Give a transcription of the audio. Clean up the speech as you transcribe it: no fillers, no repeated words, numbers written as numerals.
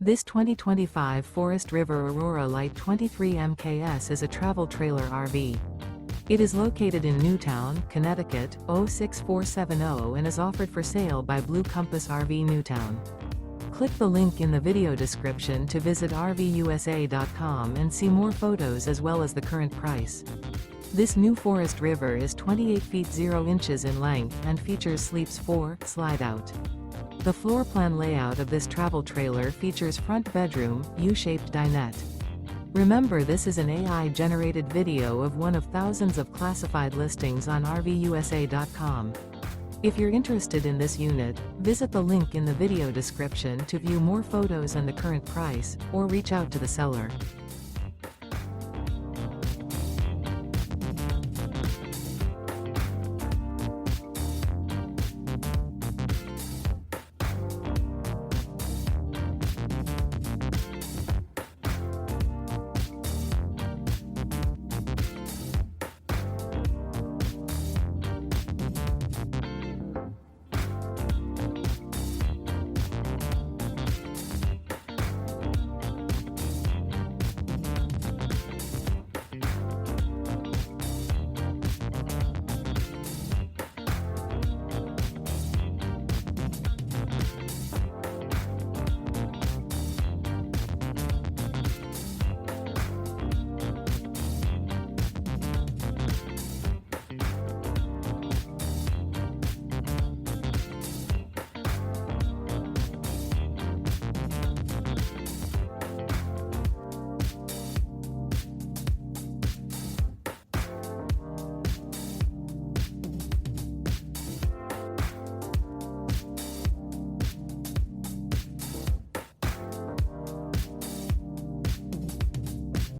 This 2025 Forest River Aurora Light 23 MKS is a travel trailer RV. It is located in Newtown, Connecticut, 06470 and is offered for sale by Blue Compass RV Newtown. Click the link in the video description to visit RVUSA.com and see more photos as well as the current price. This new Forest River is 28 feet 0 inches in length and features Sleeps 4 Slideout. The floor plan layout of this travel trailer features front bedroom, U-shaped dinette. Remember, this is an AI-generated video of one of thousands of classified listings on RVUSA.com. If you're interested in this unit, visit the link in the video description to view more photos and the current price, or reach out to the seller.